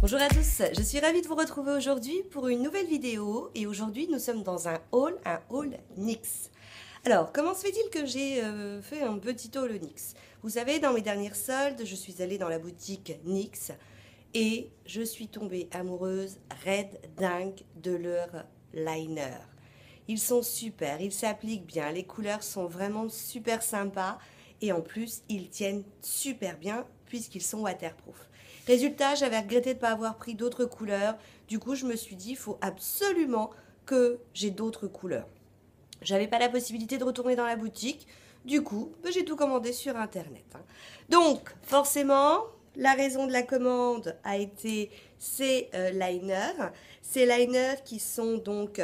Bonjour à tous, je suis ravie de vous retrouver aujourd'hui pour une nouvelle vidéo et aujourd'hui nous sommes dans un haul NYX. Alors, comment se fait-il que j'ai fait un petit haul NYX? Vous savez, dans mes dernières soldes, je suis allée dans la boutique NYX et je suis tombée amoureuse, raide, dingue de leur liner. Ils sont super, ils s'appliquent bien, les couleurs sont vraiment super sympas et en plus, ils tiennent super bien puisqu'ils sont waterproof. Résultat, j'avais regretté de ne pas avoir pris d'autres couleurs. Du coup, je me suis dit, il faut absolument que j'ai d'autres couleurs. J'avais pas la possibilité de retourner dans la boutique. Du coup, j'ai tout commandé sur Internet. Donc, forcément, la raison de la commande a été ces liners. Ces liners qui sont donc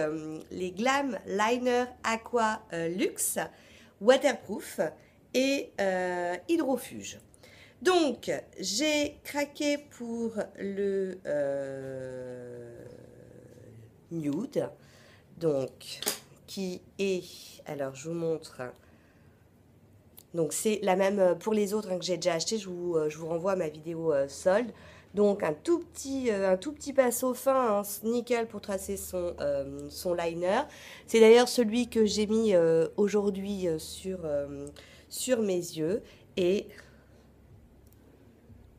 les Glam Liner Aqua Luxe, waterproof et hydrofuge. Donc, j'ai craqué pour le nude, donc qui est, alors je vous montre, donc c'est la même pour les autres que j'ai déjà acheté, je vous renvoie à ma vidéo solde. Donc un tout petit pinceau fin, nickel pour tracer son liner. C'est d'ailleurs celui que j'ai mis aujourd'hui sur mes yeux et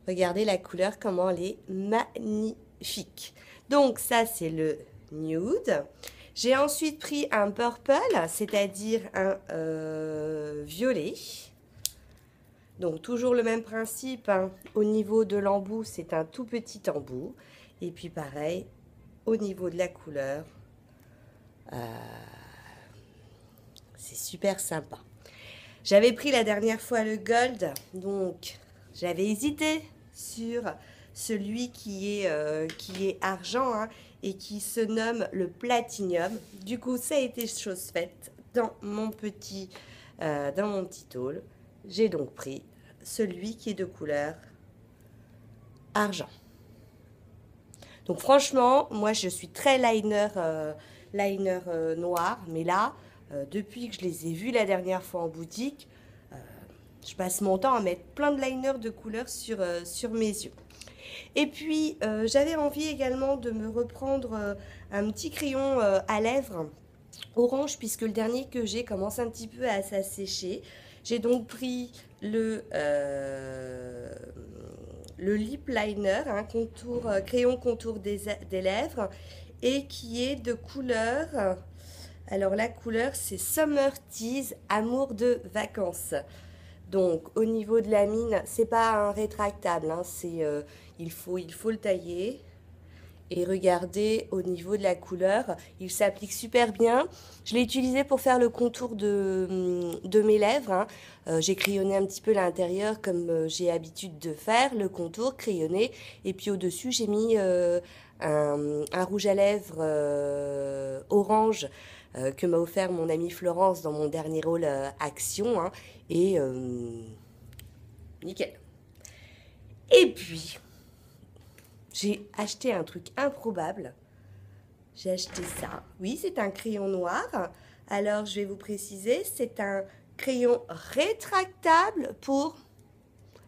regardez la couleur, comment elle est magnifique. Donc ça, c'est le nude. J'ai ensuite pris un purple, c'est-à-dire un violet. Donc toujours le même principe, au niveau de l'embout, c'est un tout petit embout. Et puis pareil, au niveau de la couleur, c'est super sympa. J'avais pris la dernière fois le gold, donc j'avais hésité sur celui qui est argent et qui se nomme le platinium. Du coup, ça a été chose faite dans mon petit haul. J'ai donc pris celui qui est de couleur argent. Donc franchement, moi je suis très liner noir, mais là, depuis que je les ai vus la dernière fois en boutique, je passe mon temps à mettre plein de liners de couleurs sur mes yeux. Et puis, j'avais envie également de me reprendre un petit crayon à lèvres orange, puisque le dernier que j'ai commence un petit peu à s'assécher. J'ai donc pris le lip liner, crayon contour des lèvres, et qui est de couleur... Alors la couleur, c'est Summer Tease, amour de vacances. Donc au niveau de la mine, c'est pas un rétractable, il faut le tailler. Et regardez au niveau de la couleur, il s'applique super bien. Je l'ai utilisé pour faire le contour de mes lèvres. J'ai crayonné un petit peu l'intérieur comme j'ai l'habitude de faire, le contour crayonné. Et puis au-dessus, j'ai mis un rouge à lèvres orange que m'a offert mon amie Florence dans mon dernier haul Action. Et nickel. Et puis... j'ai acheté un truc improbable. J'ai acheté ça. Oui, c'est un crayon noir. Alors, je vais vous préciser, c'est un crayon rétractable pour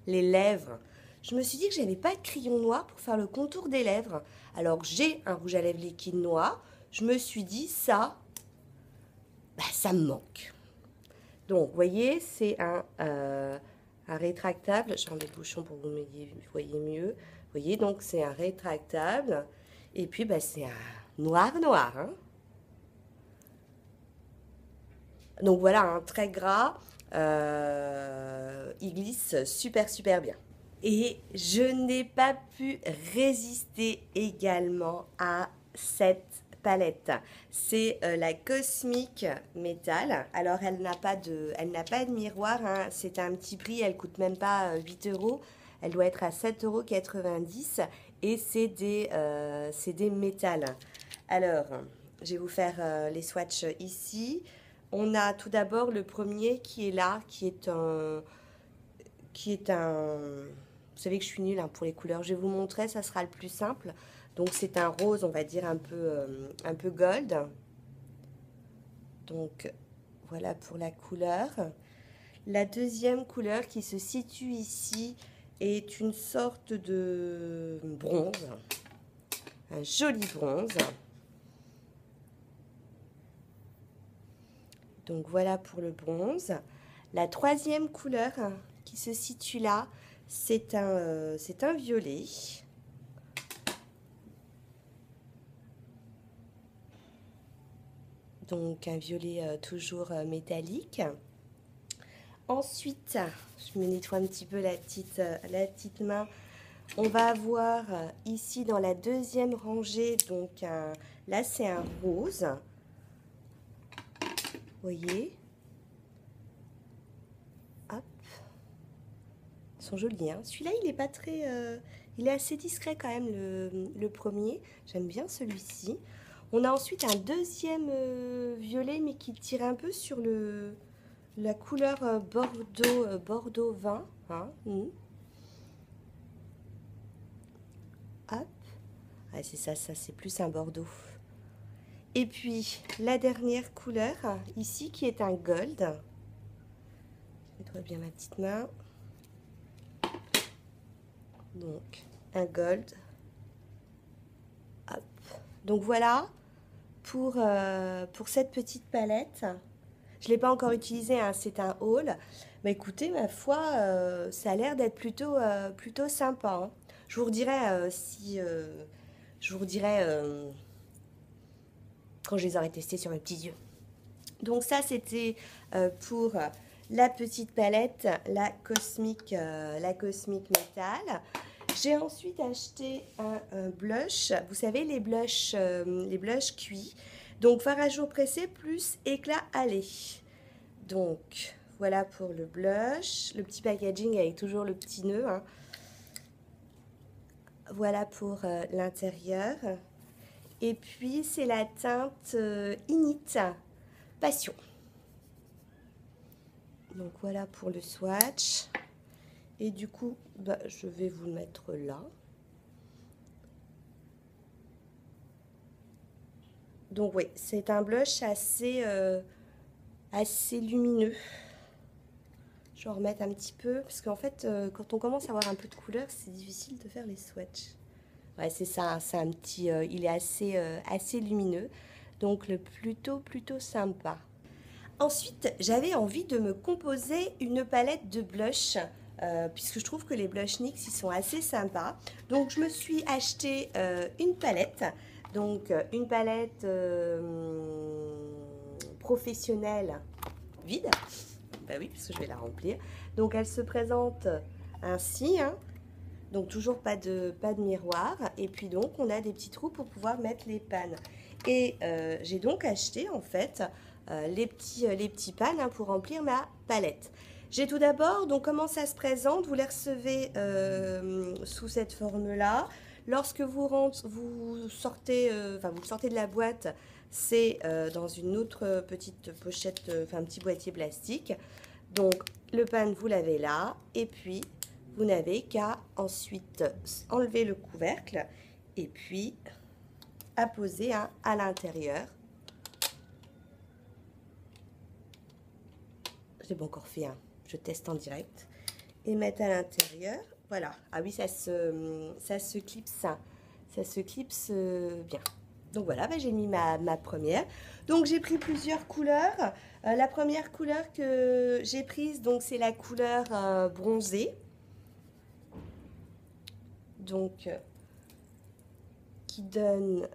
les lèvres. Je me suis dit que j'avais pas de crayon noir pour faire le contour des lèvres. Alors, j'ai un rouge à lèvres liquide noir. Je me suis dit, ça me manque. Donc, vous voyez, c'est un rétractable. J'enlève le bouchon pour que vous voyez mieux. Vous voyez, donc c'est un rétractable. Et puis, c'est un noir. Donc voilà, très gras. Il glisse super bien. Et je n'ai pas pu résister également à cette palette. C'est la Cosmic Metal. Alors, elle n'a pas de miroir. C'est un petit prix. Elle coûte même pas 8 €. Elle doit être à 7,90 € et c'est des métals. Alors, je vais vous faire les swatchs ici. On a tout d'abord le premier qui est là, qui est un... Vous savez que je suis nulle pour les couleurs. Je vais vous montrer, ça sera le plus simple. Donc, c'est un rose, on va dire, un peu gold. Donc, voilà pour la couleur. La deuxième couleur qui se situe ici est une sorte de bronze. un joli bronze. Donc voilà pour le bronze. La troisième couleur qui se situe là, c'est un violet. Donc un violet toujours métallique. Ensuite, je me nettoie un petit peu la petite main. On va avoir ici dans la deuxième rangée, donc là c'est un rose. Vous voyez? Hop. Ils sont jolis, hein. Celui-là, il est pas très... il est assez discret quand même, le premier. J'aime bien celui-ci. On a ensuite un deuxième violet, mais qui tire un peu sur la couleur bordeaux vin. Hein. Hop. Ah, c'est ça c'est plus un bordeaux. Et puis, la dernière couleur, ici, qui est un gold. Je nettoie bien ma petite main. Donc, un gold. Hop. Donc, voilà pour cette petite palette. Je ne l'ai pas encore utilisée, hein, c'est un haul. Mais écoutez, ma foi, ça a l'air d'être plutôt sympa. Hein. Je vous redirai quand je les aurai testés sur mes petits yeux. Donc ça, c'était pour la petite palette, la Cosmic Metal. J'ai ensuite acheté un blush. Vous savez, les blushs cuits. Donc, fard à jour pressé plus éclat allé. Donc, voilà pour le blush. Le petit packaging avec toujours le petit nœud. Hein. Voilà pour l'intérieur. Et puis, c'est la teinte Init Passion. Donc, voilà pour le swatch. Et du coup, bah, je vais vous le mettre là. Donc, oui, c'est un blush assez lumineux. Je vais en remettre un petit peu. Parce qu'en fait, quand on commence à avoir un peu de couleur, c'est difficile de faire les swatchs. Ouais, c'est ça, c'est un petit... il est assez lumineux. Donc, plutôt sympa. Ensuite, j'avais envie de me composer une palette de blush, puisque je trouve que les blush NYX, ils sont assez sympas. Donc, je me suis acheté une palette. Donc, une palette professionnelle vide. Bah oui, puisque je vais la remplir. Donc, elle se présente ainsi, hein. Donc, toujours pas de miroir. Et puis, donc, on a des petits trous pour pouvoir mettre les pannes. Et j'ai donc acheté, en fait... les petits pannes hein, pour remplir ma palette. J'ai tout d'abord, donc comment ça se présente, vous les recevez sous cette forme-là. Lorsque vous sortez de la boîte, c'est dans une autre petite pochette, un petit boîtier plastique. Donc le pan, vous l'avez là, et puis vous n'avez qu'à ensuite enlever le couvercle et puis apposer hein, à l'intérieur. Je l'ai pas encore fait, hein. Je teste en direct. Et mettre à l'intérieur. Voilà. Ah oui, ça se clipse. Ça se clipse bien. Donc voilà, bah, j'ai mis ma première. Donc j'ai pris plusieurs couleurs. La première couleur que j'ai prise, donc c'est la couleur bronzée. Donc, qui donne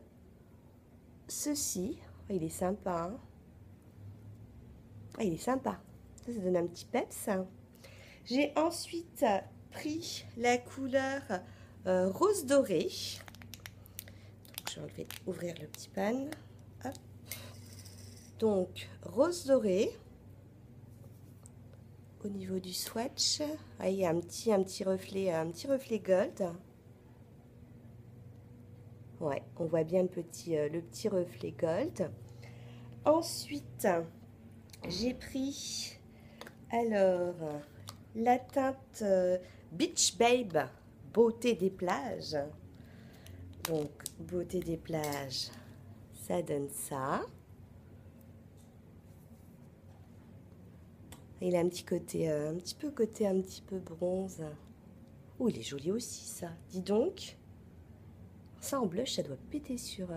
ceci. Oh, il est sympa. Hein. Ah, il est sympa. Ça donne un petit peps. J'ai ensuite pris la couleur rose doré. Donc, je vais ouvrir le petit pan. Hop. Donc, rose doré. Au niveau du swatch, ah, il y a un petit reflet gold. Ouais, on voit bien le petit reflet gold. Ensuite, j'ai pris alors la teinte Beach Babe, beauté des plages. Donc, beauté des plages, ça donne ça. Il a un petit côté, un petit peu bronze. Oh, il est joli aussi, ça. Dis donc. Ça en blush, ça doit péter sur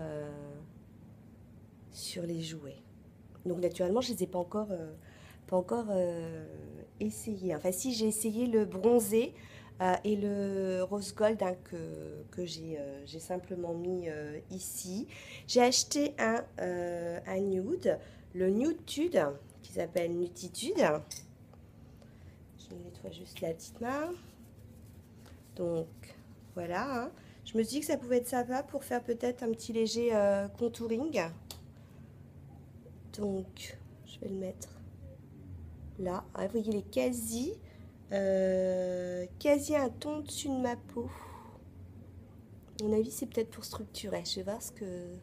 les jouets. Donc naturellement, je ne les ai pas encore essayés. Enfin si, j'ai essayé le bronzé et le rose gold hein, que j'ai simplement mis ici. J'ai acheté un nude, le Nude Tude, qui s'appelle Nutitude. Je nettoie juste la petite main. Donc voilà, hein. Je me dis que ça pouvait être sympa pour faire peut-être un petit léger contouring. Donc je vais le mettre là. Ah, vous voyez, il est quasi un ton dessus de ma peau. À mon avis, c'est peut-être pour structurer. Je vais voir ce que...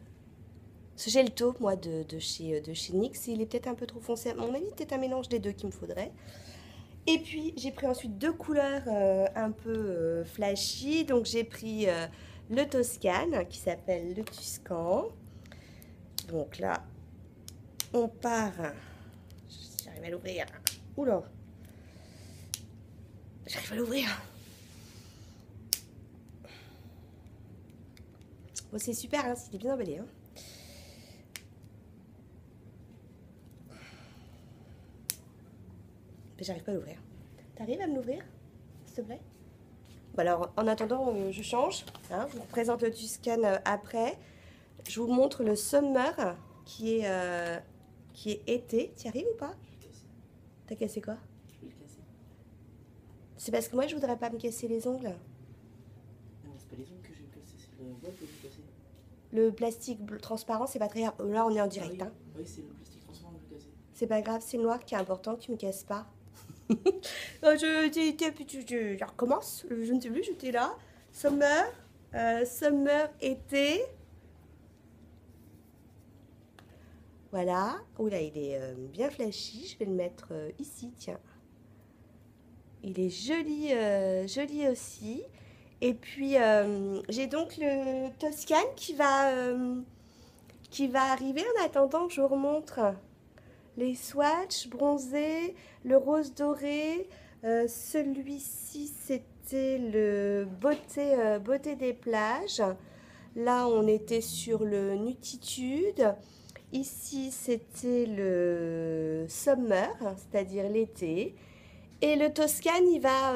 Ce gel taupe, moi, de chez NYX, il est peut-être un peu trop foncé. À mon avis, peut-être un mélange des deux qu'il me faudrait. Et puis, j'ai pris ensuite deux couleurs un peu flashy. Donc, j'ai pris le Toscane, qui s'appelle le Tuscan. Donc là, on part... J'arrive à l'ouvrir. Oula! J'arrive à l'ouvrir. Bon, c'est super, hein, c'était bien emballé. Hein. Mais j'arrive pas à l'ouvrir. T'arrives à me l'ouvrir, s'il te plaît? Bon, alors, en attendant, je change. Hein, je vous présente le Tuscane après. Je vous montre le Summer qui est été. T'y arrives ou pas? T'as cassé quoi? Je vais le casser. C'est parce que moi, je voudrais pas me casser les ongles. Non, c'est pas les ongles que je vais me casser, c'est le bois que je vais me casser. Le plastique transparent, c'est pas très grave. Là, on est en direct. Ah oui, hein. oui c'est le plastique transparent que je vais casser. C'est pas grave, c'est le noir qui est important, tu me casses pas. Je recommence, je ne sais plus, j'étais là. Summer, été. Voilà. Oh là, il est bien flashy. Je vais le mettre ici, tiens. Il est joli, joli aussi. Et puis, j'ai donc le Toscane qui va arriver. En attendant, je vous remontre les swatchs bronzés, le rose doré. Celui-ci, c'était le beauté des plages. Là, on était sur le Nutitude. Ici, c'était le Summer, c'est-à-dire l'été. Et le Toscane, il va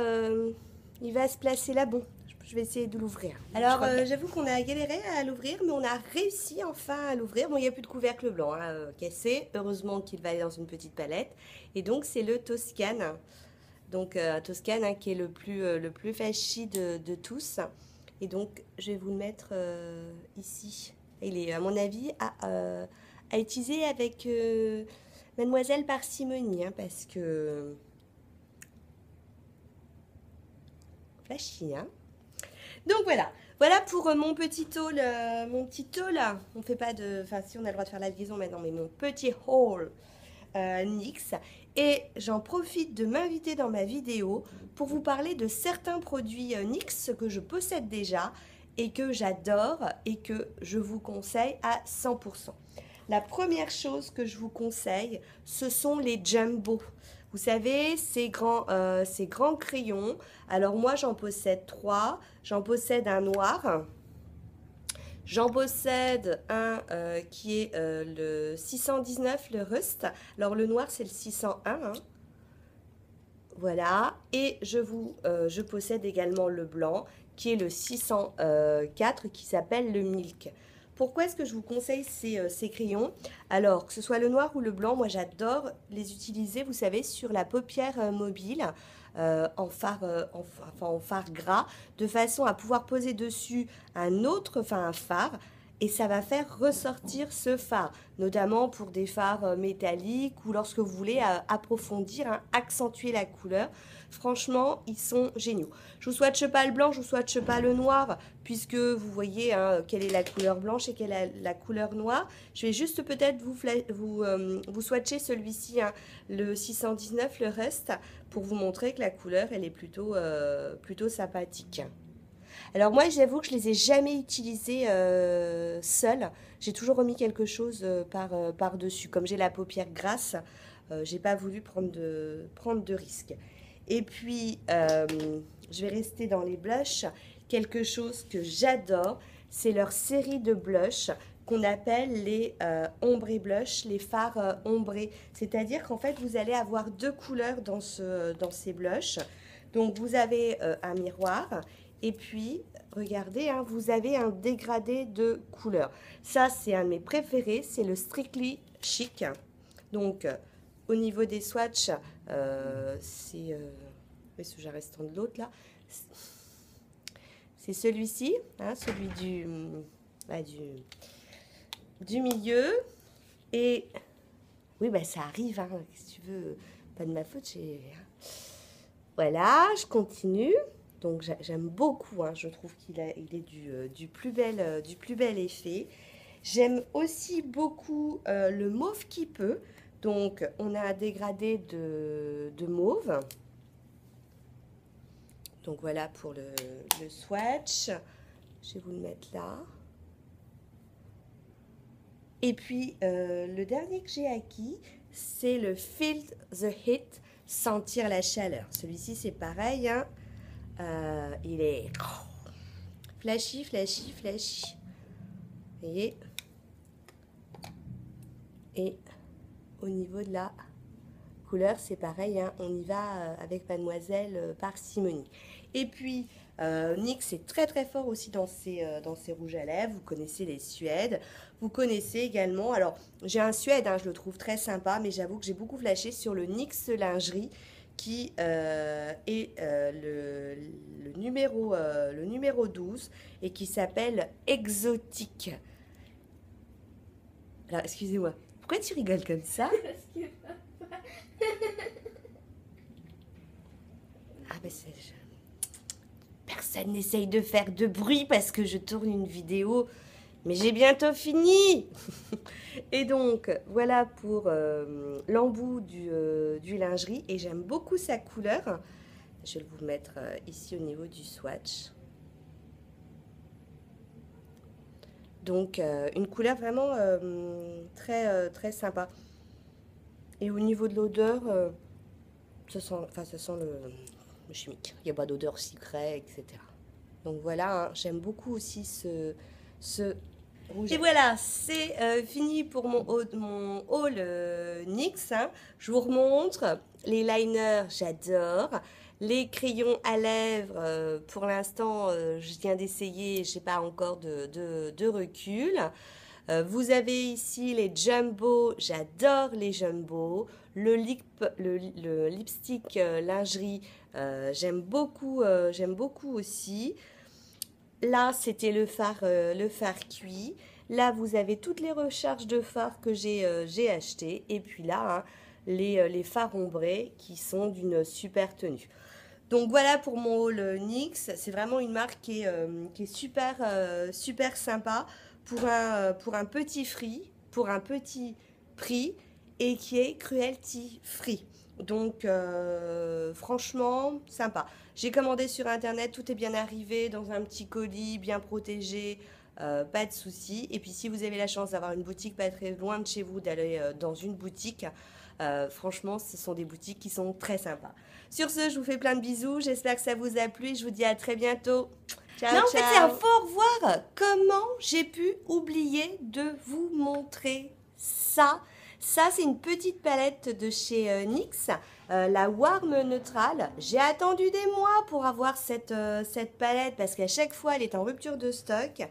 se placer là. Bon, je vais essayer de l'ouvrir. Alors, j'avoue qu'on a galéré à l'ouvrir, mais on a réussi enfin à l'ouvrir. Bon, il n'y a plus de couvercle blanc hein, cassé. Heureusement qu'il va aller dans une petite palette. Et donc, c'est le Toscane. Donc, Toscane hein, qui est le plus flashy de tous. Et donc, je vais vous le mettre ici. Il est, à mon avis, à utiliser avec Mademoiselle Parcimonie, hein, parce que... Flashy, hein. Donc voilà, voilà pour mon petit haul, on fait pas de... Enfin si, on a le droit de faire la liaison maintenant, mais mon petit haul NYX. Et j'en profite de m'inviter dans ma vidéo pour vous parler de certains produits NYX que je possède déjà et que j'adore et que je vous conseille à 100%. La première chose que je vous conseille, ce sont les Jumbo. Vous savez, ces grands crayons. Alors moi, j'en possède 3. J'en possède un noir. J'en possède un qui est le 619, le Rust. Alors le noir, c'est le 601. Hein. Voilà. Et je possède également le blanc, qui est le 604, qui s'appelle le Milk. Pourquoi est-ce que je vous conseille ces crayons? Alors, que ce soit le noir ou le blanc, moi j'adore les utiliser, vous savez, sur la paupière mobile, en fard gras, de façon à pouvoir poser dessus un fard, et ça va faire ressortir ce fard, notamment pour des fards métalliques ou lorsque vous voulez approfondir, hein, accentuer la couleur. Franchement, ils sont géniaux. Je vous swatche pas le blanc, je vous swatche pas le noir, puisque vous voyez hein, quelle est la couleur blanche et quelle est la couleur noire. Je vais juste peut-être vous swatcher celui-ci, hein, le 619, le Rust, pour vous montrer que la couleur, elle est plutôt sympathique. Alors moi, j'avoue que je les ai jamais utilisés seuls. J'ai toujours remis quelque chose par-dessus. Comme j'ai la paupière grasse, j'ai pas voulu prendre de risques. Et puis, je vais rester dans les blushs. Quelque chose que j'adore, c'est leur série de blush qu'on appelle les ombré blush, les fards ombrés. C'est-à-dire qu'en fait, vous allez avoir deux couleurs dans ces blushs. Donc, vous avez un miroir et puis, regardez, hein, vous avez un dégradé de couleurs. Ça, c'est un de mes préférés, c'est le Strictly Chic. Donc, au niveau des swatchs, c'est... oui, ce j'arrête de l'autre là. C'est celui-ci, hein, celui du milieu. Et oui, bah, ça arrive, hein, si tu veux, pas de ma faute. Voilà, je continue. Donc j'aime beaucoup, hein, je trouve qu'il est du plus bel effet. J'aime aussi beaucoup le mauve qui peut. Donc on a un dégradé de mauve. Donc voilà pour le swatch. Je vais vous le mettre là. Et puis le dernier que j'ai acquis, c'est le Feel the Heat, sentir la chaleur. Celui-ci c'est pareil, hein. Il est flashy, flashy, flashy. Vous voyez? Et au niveau de la couleur, c'est pareil, hein, on y va avec Mademoiselle Parcimonie. Et puis, NYX est très très fort aussi dans ses rouges à lèvres. Vous connaissez les Suèdes. Vous connaissez également, alors j'ai un Suède, hein, je le trouve très sympa, mais j'avoue que j'ai beaucoup flashé sur le NYX Lingerie qui est le numéro 12 et qui s'appelle Exotique. Alors, excusez-moi, pourquoi tu rigoles comme ça? Ah ben personne n'essaye de faire de bruit parce que je tourne une vidéo, mais j'ai bientôt fini. Et donc voilà pour l'embout du lingerie, et j'aime beaucoup sa couleur. Je vais vous mettre ici au niveau du swatch. Donc une couleur vraiment très sympa. Et au niveau de l'odeur, ça sent le chimique. Il n'y a pas d'odeur sucrée, etc. Donc voilà, hein, j'aime beaucoup aussi ce rouge. Et voilà, c'est fini pour mon haul NYX. Hein. Je vous remontre. Les liners, j'adore. Les crayons à lèvres, pour l'instant, je viens d'essayer, je n'ai pas encore de recul. Vous avez ici les Jumbo, j'adore les Jumbo. Le lipstick lingerie, j'aime beaucoup aussi. Là, c'était le fard cuit. Là, vous avez toutes les recharges de fard que j'ai acheté. Et puis là, hein, les fards ombrés qui sont d'une super tenue. Donc voilà pour mon haul NYX. C'est vraiment une marque qui est super sympa pour un petit prix et qui est cruelty free. Donc franchement sympa. J'ai commandé sur internet, tout est bien arrivé dans un petit colis bien protégé, pas de souci. Et puis si vous avez la chance d'avoir une boutique pas très loin de chez vous, d'aller dans une boutique, franchement ce sont des boutiques qui sont très sympas. Sur ce, je vous fais plein de bisous, j'espère que ça vous a plu et je vous dis à très bientôt. Ciao, non, en fait, c'est un faux au revoir. Comment j'ai pu oublier de vous montrer ça? Ça, c'est une petite palette de chez NYX, la Warm Neutral. J'ai attendu des mois pour avoir cette palette parce qu'à chaque fois, elle est en rupture de stock.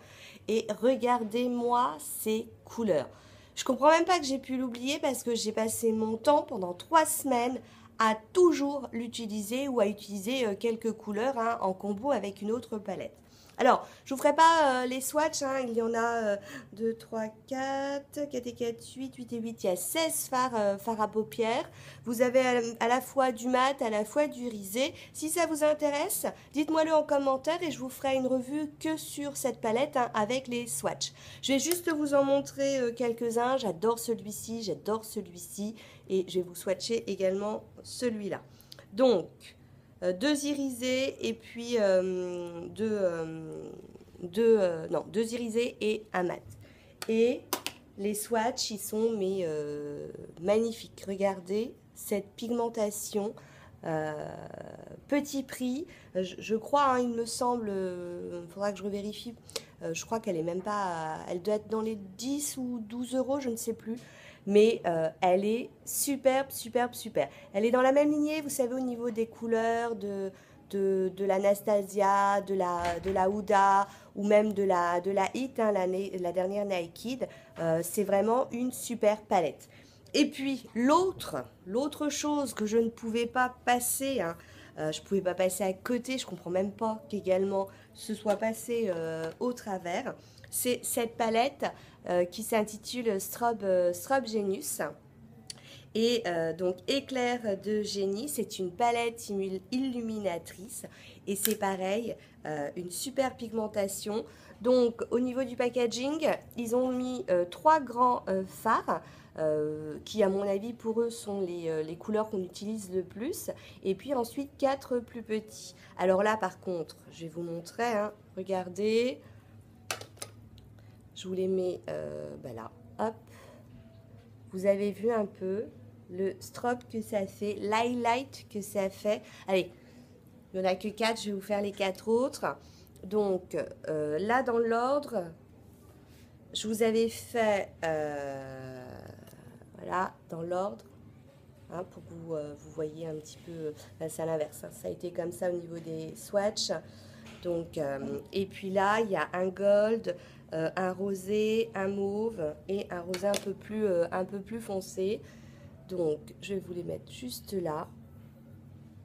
Et regardez-moi ces couleurs. Je comprends même pas que j'ai pu l'oublier parce que j'ai passé mon temps pendant 3 semaines à toujours l'utiliser ou à utiliser quelques couleurs, hein, en combo avec une autre palette. Alors, je ne vous ferai pas les swatchs, hein, il y en a 2, 3, 4, 4 et 4, 8 et 8, il y a 16 fards à paupières. Vous avez à la fois du mat, à la fois du irisé. Si ça vous intéresse, dites-moi le en commentaire et je vous ferai une revue que sur cette palette, hein, avec les swatchs. Je vais juste vous en montrer quelques-uns. J'adore celui-ci et je vais vous swatcher également celui-là. Donc, 2 irisés et puis 2 irisés et un mat. Et les swatchs, ils sont magnifiques. Regardez cette pigmentation. Petit prix, je crois, hein, il me semble, il faudra que je revérifie, Je crois qu'elle est même pas, elle doit être dans les 10 ou 12 euros, je ne sais plus. Mais elle est superbe, superbe, super. Elle est dans la même lignée, vous savez, au niveau des couleurs de l'Anastasia, de la Huda ou même de la Hit, hein, la dernière Naked. C'est vraiment une super palette. Et puis l'autre chose que je ne pouvais pas passer, hein, je ne pouvais pas passer à côté, je ne comprends même pas qu'également ce soit passé au travers, c'est cette palette qui s'intitule Strobe Genius. Et donc Éclair de génie, c'est une palette illuminatrice et c'est pareil, une super pigmentation. Donc au niveau du packaging, ils ont mis 3 grands fards qui à mon avis pour eux sont les couleurs qu'on utilise le plus et puis ensuite 4 plus petits. Alors là par contre, je vais vous montrer, hein, regardez, je vous les mets là, hop, vous avez vu un peu le strobe que ça fait, l'highlight que ça fait. Allez, il n'y en a que 4, je vais vous faire les 4 autres. Donc, là, dans l'ordre, je vous avais fait, voilà, dans l'ordre, hein, pour que vous voyez un petit peu, c'est à l'inverse, hein, ça a été comme ça au niveau des swatchs. Donc, et puis là, il y a un gold, un rosé, un mauve et un rosé un peu plus foncé. Donc, je vais vous les mettre juste là.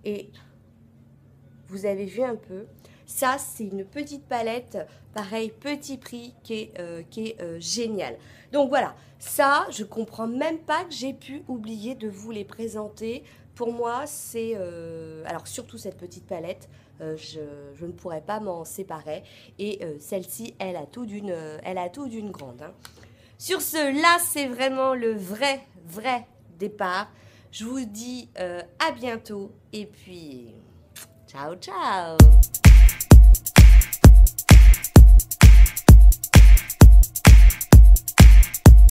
Et vous avez vu un peu. Ça, c'est une petite palette, pareil, petit prix, qui est géniale. Donc voilà, ça, je comprends même pas que j'ai pu oublier de vous les présenter. Pour moi, c'est... alors, surtout cette petite palette, je ne pourrais pas m'en séparer. Et celle-ci, elle a tout d'une grande. Hein. Sur ce, là, c'est vraiment le vrai départ. Je vous dis à bientôt et puis ciao ciao.